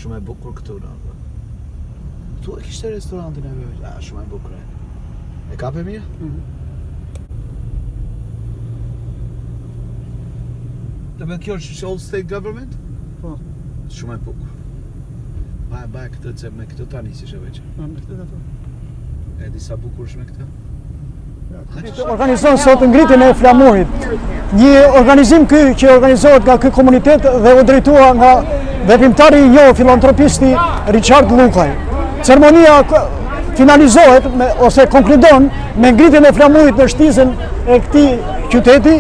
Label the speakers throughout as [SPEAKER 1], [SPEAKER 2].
[SPEAKER 1] Shumë e bukur këtu në. Këtu e kishte restorantin e vetë. Shumë e bukur. E kape mirë? Dhe me kjo është all state government?
[SPEAKER 2] Po.
[SPEAKER 1] Shumë e bukur. Baja këtë që me këtë tani si shë veqë.
[SPEAKER 2] Me këtë të.
[SPEAKER 1] E disa bukur shme këta?
[SPEAKER 2] Organizon sot ngritjen e flamurit. Një organizim që organizohet nga ky komunitet dhe u drejtua nga veprimtari i njohur filantropisti Richard Lukaj. Ceremonia finalizohet ose konkludon me ngritjen e flamurit në shtizën e këtij qyteti,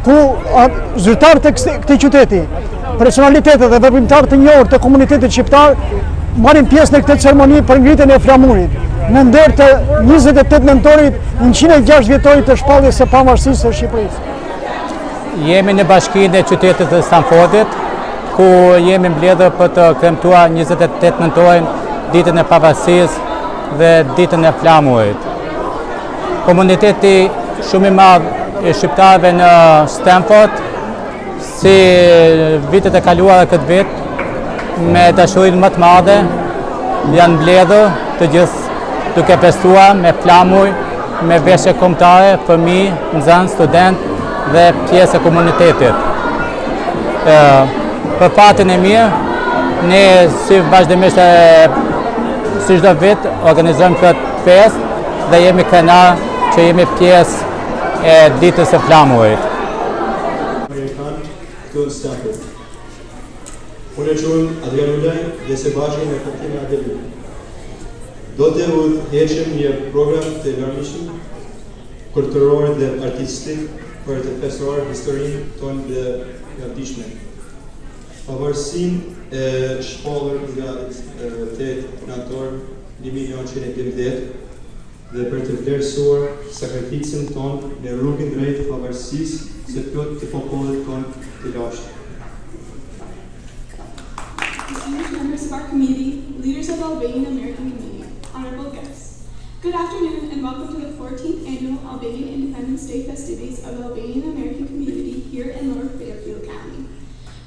[SPEAKER 2] ku zyrtarët e këtij qyteti, personalitetet dhe veprimtarët e njohur të komunitetit shqiptar marrin pjesë në këtë ceremoni për ngritjen e flamurit në nder të 28 nëntorit 106 vjetorit të shpalljes së pavarësisë së Shqipërisë.
[SPEAKER 3] Jemi në bashkinë e qytetit të Stamfordit, ku jemi mbledhur për të kremtuar 28 nëntorin, ditën e pavarësisë dhe ditën e flamurit. Komuniteti shumë i madh i shqiptarëve në Stamford, si vitet e kaluara këtë vit, me dashurinë më të madhe, janë mbledhur të gjithë duke festuar me flamuj, me veshje kombëtare, fëmijë, nxënës, student dhe pjesë e komunitetit. Për fatin e mirë, ne si vazhdimisht si çdo vit organizojmë këtë festë dhe jemi krenar që jemi pjesë e ditës së flamurit.
[SPEAKER 4] Amerikan këtu në Stamford. Unë e quhem Adrian Ulaj dhe së bashku me Fatima Adelu. Do të udhëheqim një program të larmishëm, kulturor dhe artistik për të festuar historinë tonë dhe javdishme. Pavarësinë e shpallur nga 8 nëntor 1915 dhe për të vlerësuar sakrificën tonë në rrugën drejt pavarësisë së plot të popullit tonë të lashtë.
[SPEAKER 5] Distinguished members of our committee, leaders of Albanian American community, honorable guests. Good afternoon and welcome to the 14th annual Albanian Independence Day festivities of the Albanian American community here in Lower Fairfield County.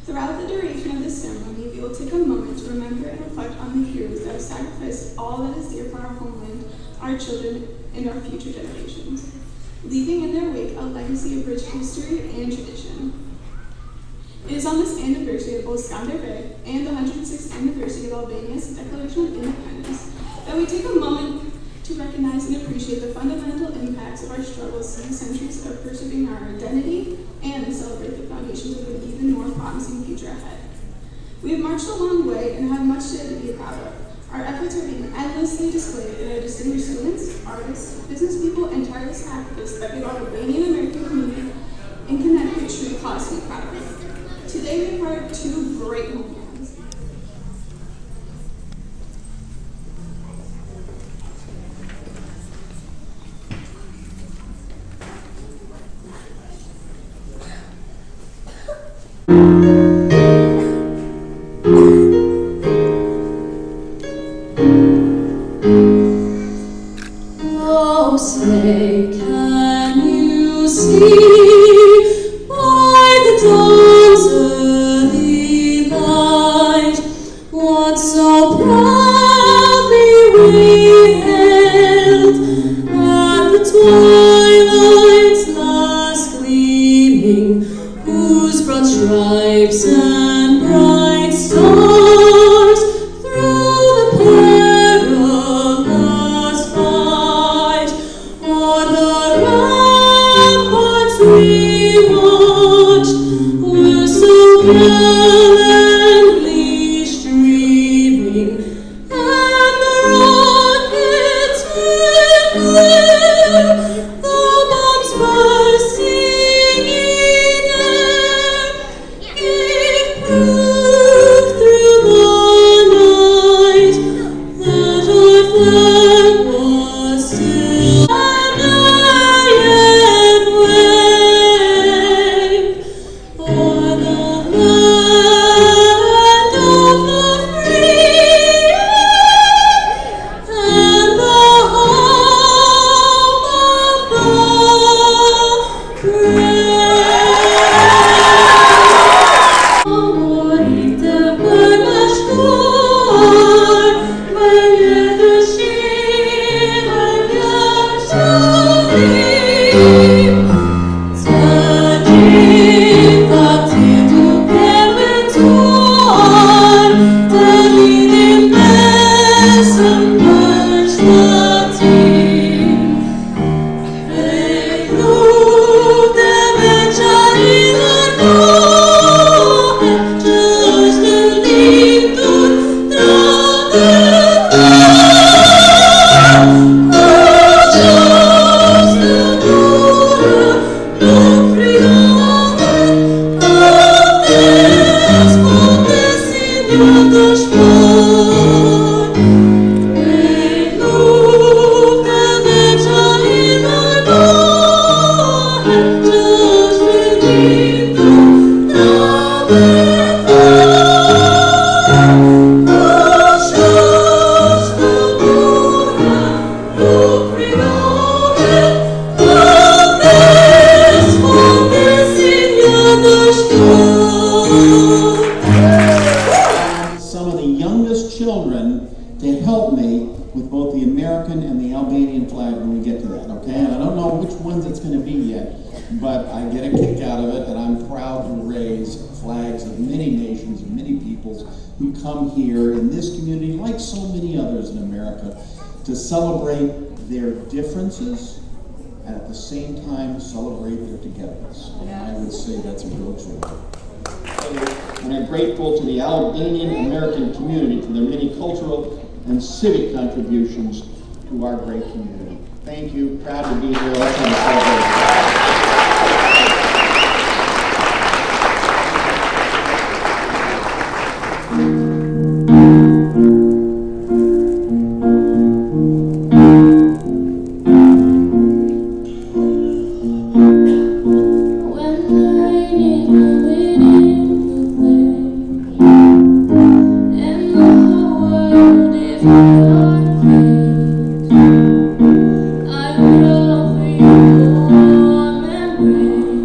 [SPEAKER 5] Throughout the duration of this ceremony, we will take a moment to remember and reflect on the heroes that have sacrificed all that is dear for our homeland, our children, and our future generations, leaving in their wake a legacy of rich history and tradition. It is on this anniversary of both Skanderbeg and the 106th anniversary of Albania's Declaration of Independence that we take a moment to recognize and appreciate the fundamental impacts of our struggles through the centuries of preserving our identity and celebrate the foundations of an even more promising future ahead. We have marched a long way and have much to be proud of. Our efforts are being endlessly displayed in our distinguished students, artists, business people, and tireless activists that give our Albanian American community in Connecticut true cause to be proud of. Today we are part of two great homelands.
[SPEAKER 6] Oh, say, can you see by the dawn's early light what so proudly we hailed at the twilight's last gleaming, whose broad stripes and bright stars through the perilous fight o'er the ramparts we watched were so gallantly streaming, and the rockets in glare, the bombs bursting in air, gave
[SPEAKER 7] Some of the youngest children to help me with both the American and the Albanian flag when we get to that, okay? And I don't know which ones it's going to be yet, but I get a kick out of it, and I'm proud to raise flags of many nations and many peoples who come here in this community, like so many others in America, to celebrate their differences and at the same time celebrate their togetherness. And I would say that's a real joy. And I'm grateful to the Albanian American community for their many cultural and civic contributions to our great community. Thank you. Proud to be here. Let's have a celebration.
[SPEAKER 6] I will offer you warm embrace.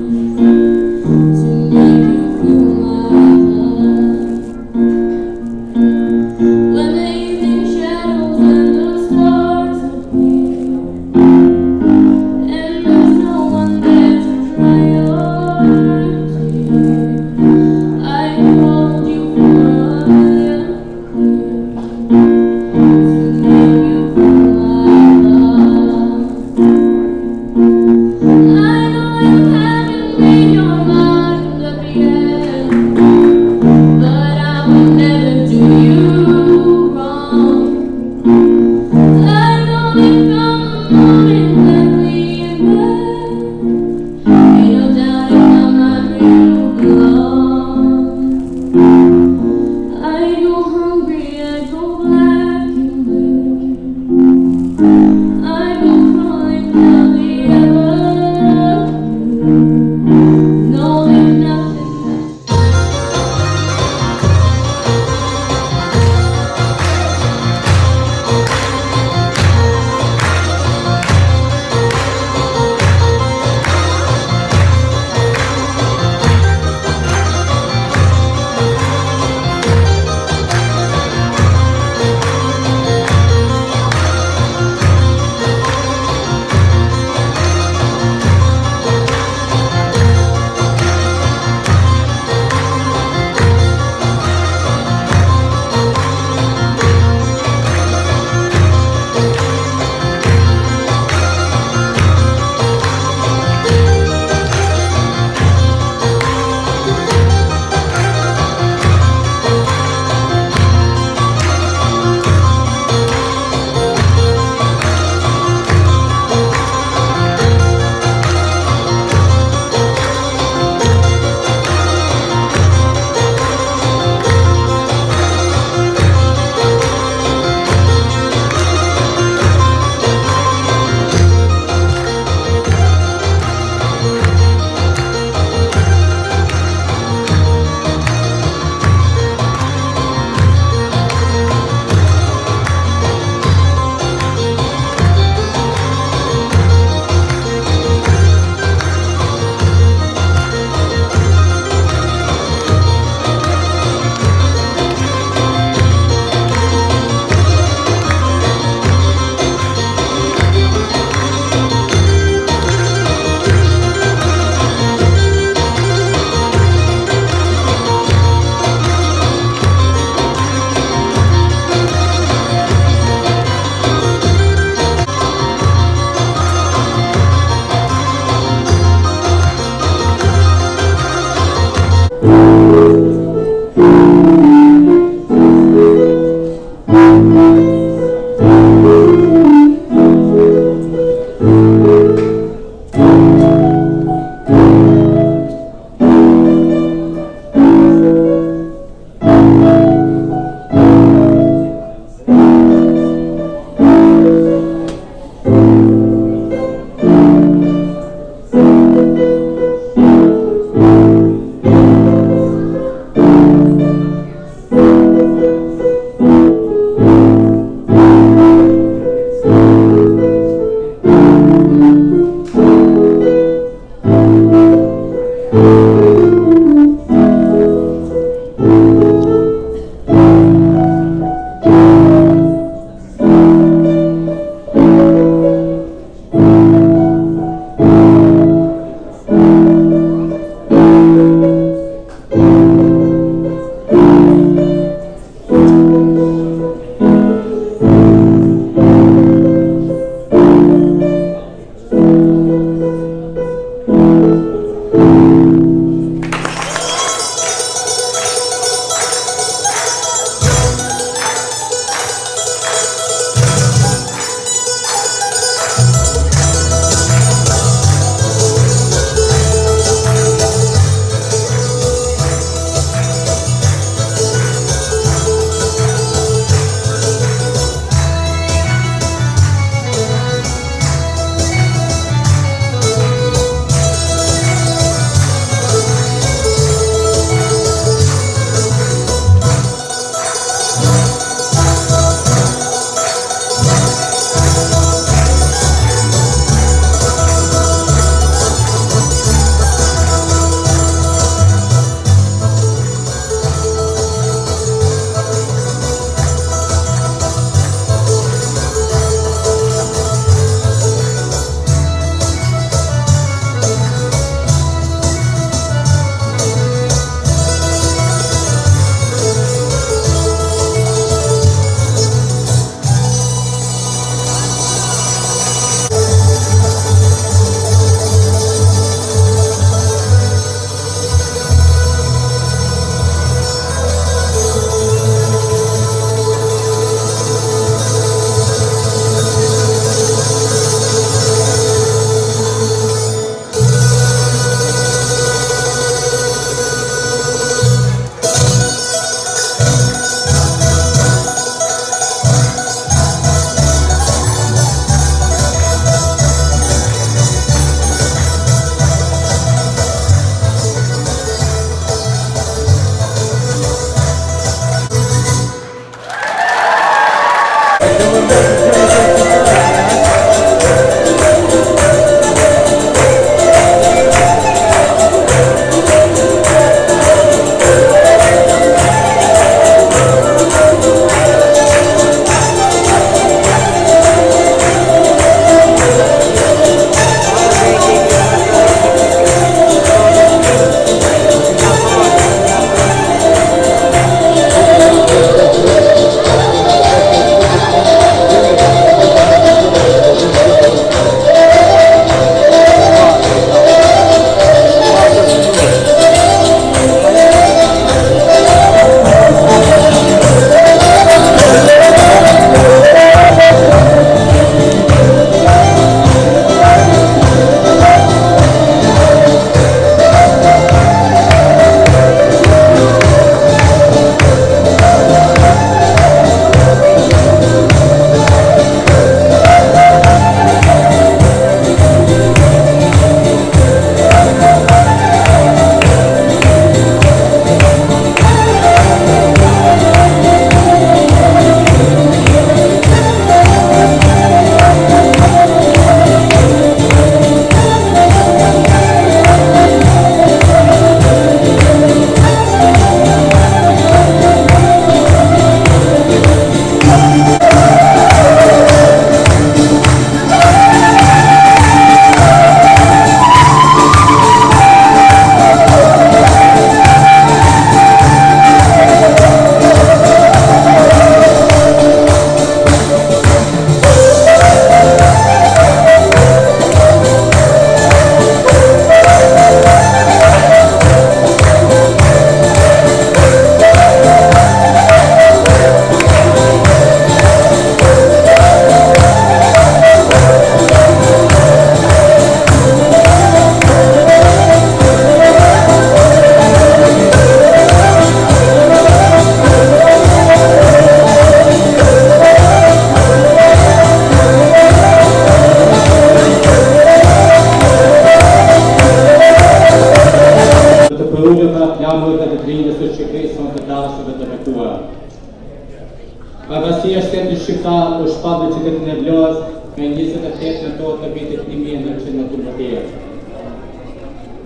[SPEAKER 3] Pavarësia e shtetit shqiptar u shpall në qytetin e Vlorës me 28 nëntor të vitit 1912.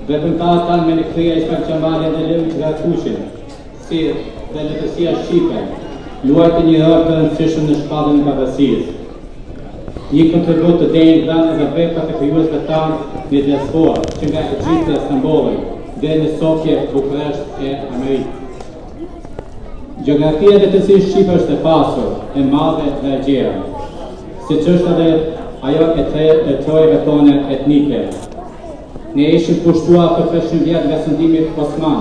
[SPEAKER 3] Veprimtarët tanë me ngritja ishte qemalja dhe lëvizjen e Gratkuqin, si dhe letësia shqipe, luajtë një rol të rëndësishëm në shpalljen e pavarësisë. Një kontribut të denjë dhënë nga veprat e krijuesve tanë në diasporë, që nga Egjipti e Stambollit deri në Sofje, Bukuresht e Amerikë. Gjeografia e letësisë shqipe është e pasur, e madhe dhe e gjera, siç është edhe ajo e trojave tone etnike. Ne ishim pushtuar për 300 vjet nga sundimi osman,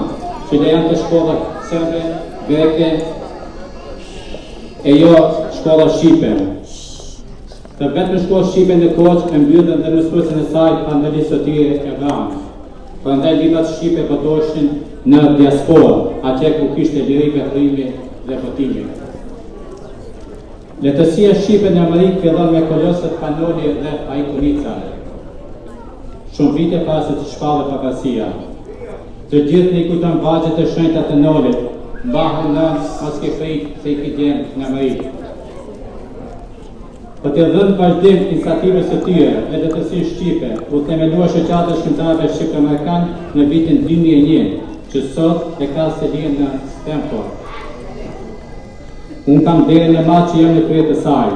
[SPEAKER 3] që lejon të shkollat serbe, greke e jo shkolla shqipe. Të vetëm shkolla shqipe në Korçë e mbyllën dhe mësuesin e saj Andali Sotiri e Vranë. Prandaj librat shqipe botoheshin në diasporë, atje ku kishte liri veprimi dhe votimi. Letësia shqipe në Amerikë fillon me kolosët Panoli dhe Ajkonica. Shumë vite pas se të shpallë pavarësia. Të gjithë një kujton vargjet e shenjta të Nolit, mbahen në mos ke frikë se i kidjen në Amerikë. Për të dhënë vazhdim iniciativës së tyre e letësisë shqipe, u themelua shoqata shkrimtarëve shqip-amerikan në vitin 2001, që sot e ka selin në Stamford. Unë kam derën e madhe që jam në krye të saj.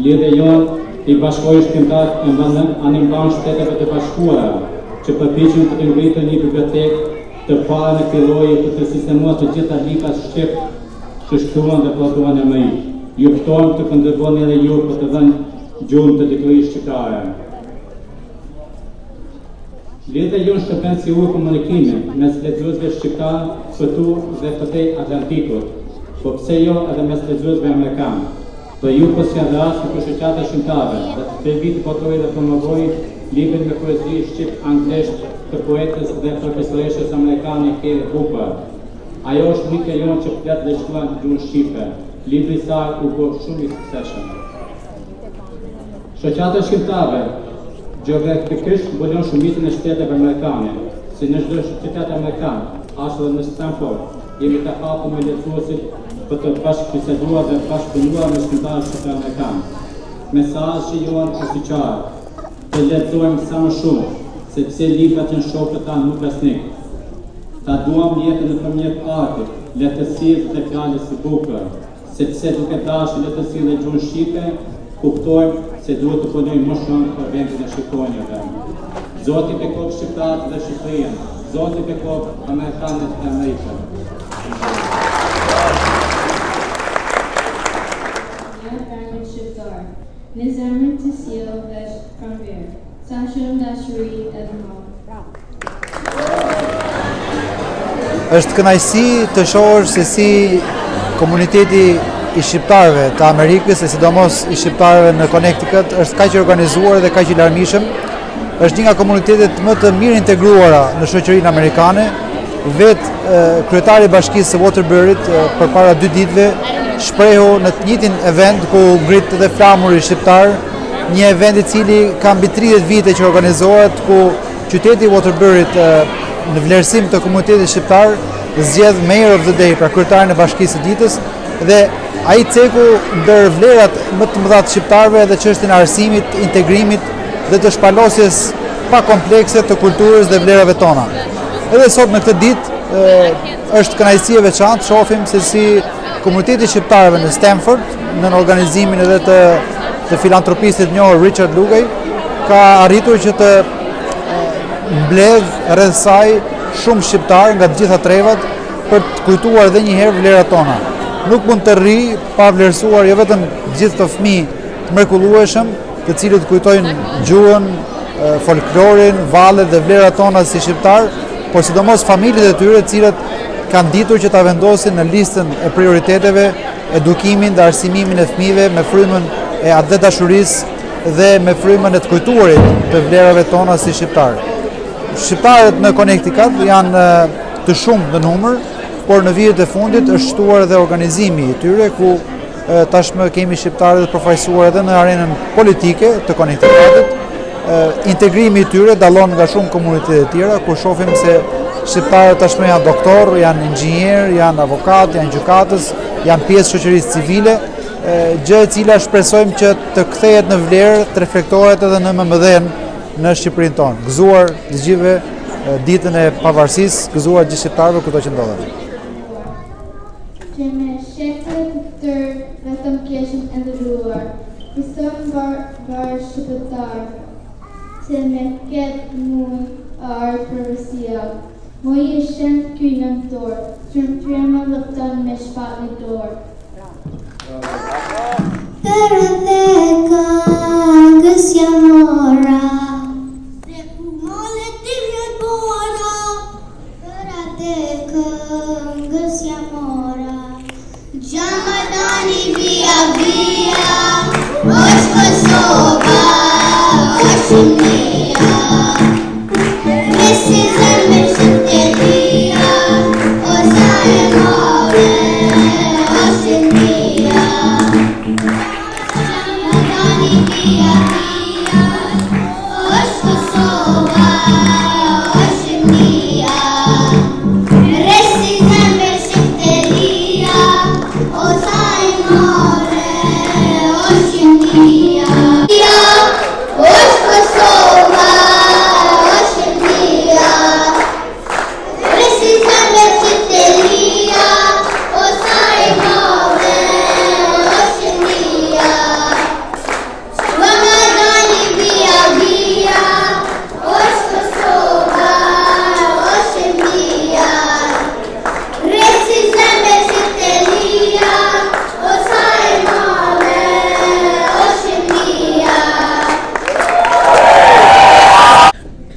[SPEAKER 3] Lidhja jonë i bashkoi shkrimtarët e animban shteteve të bashkuara, që përpiqen të ngrihen një bibliotekë të parë në këtij lloji për të sistemuar të gjitha librat shqip që shkruan dhe prodhuan në Amerikë. Ju ftojmë të kontribuoni edhe ju për të dhënë gjuhën të diturisë shqiptare. Lidhja jonë shkëlqen si ujë komunikimi mes lexuesve shqiptar këtu dhe përtej Atlantikut, po pse jo edhe mes lexuesve amerikanë. Për ju po sjell rast për shoqata shqiptare dhe të vit botoi dhe promovoi librin me poezi shqip-anglisht të poetës dhe profesoreshës amerikane Kate Hooper. Ajo është mikja jonë që flet dhe shkruan gjuhën shqipe. Libri i saj u bë shumë i suksesshëm. Shoqata shqiptare gjeografikisht mbulon shumicën e shteteve amerikane, si në çdo qytet amerikan, ashtu edhe në Stamford, jemi të hapur me lexuesit për të bashkëbiseduar dhe bashkëpunuar me shkrimtarë shqip-amerikanë. Mesazhi jonë është i qartë, të lexojmë sa më shumë, sepse librat që në shokët tanë nuk asnik. Ta duam jetën nëpërmjet artit, letësisë dhe fjalës së bukur, sepse duke dashur letësinë dhe gjuhën shqipe, kuptojmë se duhet të punojmë më shumë për vendin e shqiptonjave. Zoti bekov shqiptarët dhe Shqipërinë, Zoti bekov amerikanët dhe Amerikën.
[SPEAKER 8] Ja famën shqiptar, në zemrën të sjell vesh pranverë, sa shumë dashuri edhe madhe.
[SPEAKER 1] Është kënaqësi të shohësh se si komuniteti i shqiptarëve të Amerikës, e sidomos i shqiptarëve në Connecticut, është kaq i organizuar dhe kaq i larmishëm. Është një nga komunitetet më të mirë integruara në shoqërinë amerikane. Vetë kryetari i bashkisë së Waterburyt përpara 2 ditëve shprehu në të njëjtin event ku ngrit dhe flamuri shqiptar, një event i cili ka mbi 30 vite që organizohet, ku qyteti i Waterburyt në vlerësim të komunitetit shqiptar zgjedh Mayor of the Day, pra kryetarin e bashkisë së ditës, dhe ai ceku ndër vlerat më të mëdha të shqiptarëve dhe çështjen e arsimit, integrimit dhe të shpalosjes pa komplekse të kulturës dhe vlerave tona. Edhe sot në këtë ditë është kënaqësi e veçantë, shohim se si komuniteti i shqiptarëve në Stamford, në organizimin edhe të filantropistit njohur Richard Lugaj, ka arritur që të mbledh rreth saj shumë shqiptar nga të gjitha trevat për të kujtuar edhe një herë vlerat tona. Nuk mund të rri pa vlerësuar jo vetëm gjithë të fëmijë të mrekullueshëm, të cilët kujtojnë gjuhën, folklorin, vallet dhe vlerat tona si shqiptar, por sidomos familjet e tyre, të cilët kanë ditur që ta vendosin në listën e prioriteteve edukimin dhe arsimimin e fëmijëve me frymën e atë dashurisë dhe me frymën e të kujtuarit të vlerave tona si shqiptar. Shqiptarët në Connecticut janë të shumë në numër, por në vitet e fundit është shtuar edhe organizimi i tyre, ku tashmë kemi shqiptarët përfaqësuar edhe në arenën politike të Connecticutit. Integrimi i tyre dallon nga shumë komunitete të tjera, ku shohim se shqiptarët tashmë janë doktor, janë inxhinier, janë avokat, janë gjykatës, janë pjesë shoqërisë civile gjë e cila shpresojmë që të kthehet në vlerë, të reflektohet edhe në MMD-n në Shqipërinë tonë. Gëzuar të gjithëve ditën e pavarësisë, gëzuar gjithë shqiptarëve kudo që ndodhen.
[SPEAKER 8] Që me shekte të tërë vetëm keshëm e ndëruar, Kësëm barë shqiptar, që me ketë mund arë përvësia. Moj e shenë kuj nëmëtor, që më firma lëpton me shpat në dorë.
[SPEAKER 9] Për dhe këngës jam ora, se ku mole ti vjet bora. Për dhe këngës jam ora, Gjamadani via via, është Kosova, është Shqipnia. Mesi zemër Shqipëria, o sa e more, o Shqipnia. Gjamadani via via, është Kosova, është Shqipnia. Mesi zemër Shqipëria, o sa e more, o Shqipnia. Është Kosova, o Shqipnia. Resistame Shqipëria, o sa e more, o Shqipnia. Ramadani via via, është Kosova, o Shqipnia. Resistame Shqipëria, o sa e more, o Shqipnia.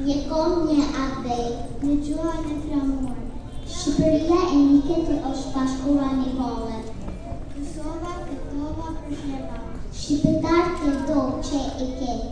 [SPEAKER 9] Një kom një abej, një gjuar në flamur. Shqipëria e niket e është pashkura një kove. Kosova këtova për sheva. Shqipëtar të do që e ketë.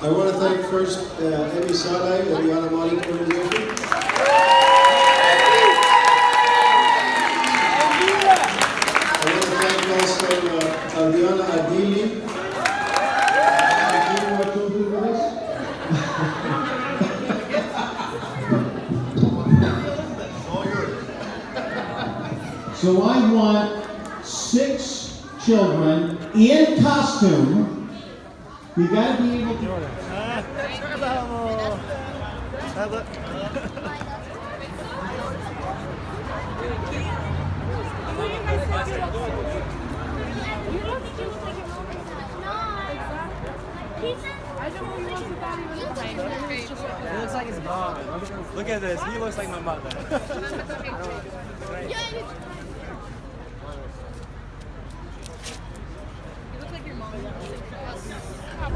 [SPEAKER 4] I want to thank first Emi Saleh and the Alamani organization. I want to thank also Adriana Adili.
[SPEAKER 7] So I want 6 children in costume. You gotta be able to.
[SPEAKER 10] He looks like his mom. Look at this. He looks like my mother.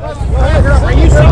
[SPEAKER 2] Are you so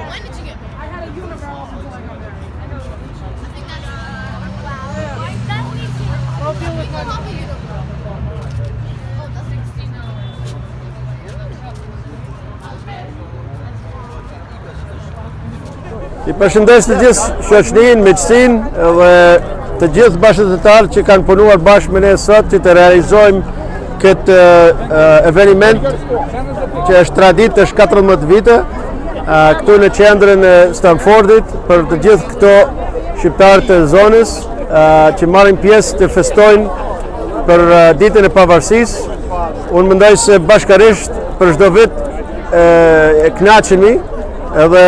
[SPEAKER 11] When did you get married? I had a unibrow before I got married. I think that's wow. That's me too. I'll deal with my unibrow. Oh, that's $16.
[SPEAKER 12] I përshëndes të gjithë shoqërinë, miqësinë dhe të gjithë bashkëtarët që kanë punuar bashkë me ne sot që të realizojmë këtë eveniment që është traditë është 14 vite këtu në qendrën e Stamfordit për të gjithë këto shqiptarë të zonës që marrin pjesë të festojnë për ditën e pavarësisë. Unë mendoj se bashkërisht për çdo vit e kënaqemi edhe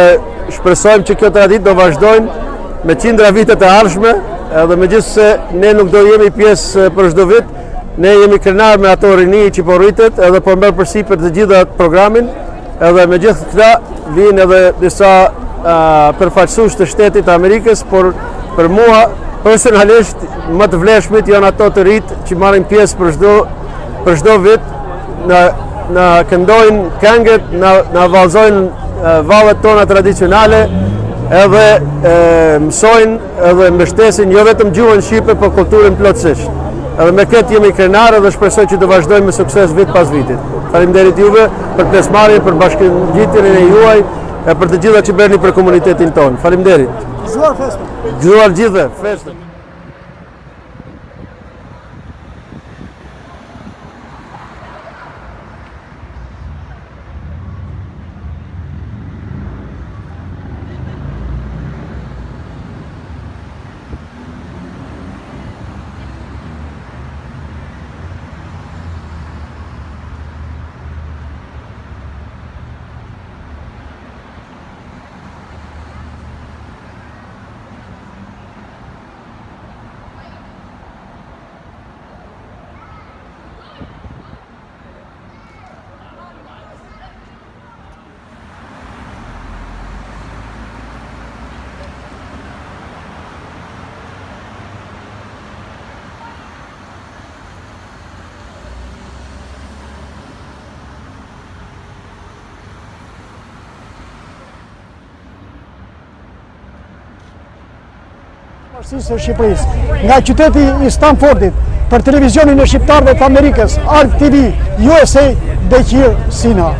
[SPEAKER 12] shpresojmë që kjo traditë do vazhdojnë me qindra vite të ardhshme, edhe megjithëse ne nuk do jemi pjesë për çdo vit, ne jemi krenar me ato rini që po rritet edhe po merr përsipër të gjitha programin, edhe me gjithë këta vinë edhe disa përfaqësues të Shtetit të Amerikës, por për mua personalisht më të vlefshmit janë ato të rit që marrin pjesë për çdo vit, na këndojnë këngët, na vallëzojnë vallet tona tradicionale, edhe mësojnë edhe mbështesin jo vetëm gjuhën shqipe, por kulturën plotësisht. Edhe me këtë jemi krenarë dhe shpresoj që të vazhdojmë me sukses vit pas vitit. Faleminderit juve për pjesëmarrjen, për bashkëngjitjen e juaj, e për të gjitha që bëni për komunitetin tonë. Faleminderit.
[SPEAKER 2] Gëzuar festën.
[SPEAKER 12] Gëzuar gjithë festën.
[SPEAKER 2] Së Shqipërisë, nga qyteti i Stamfordit, për televizionin e shqiptarëve të Amerikës, Art TV, USA, Bekir Sina.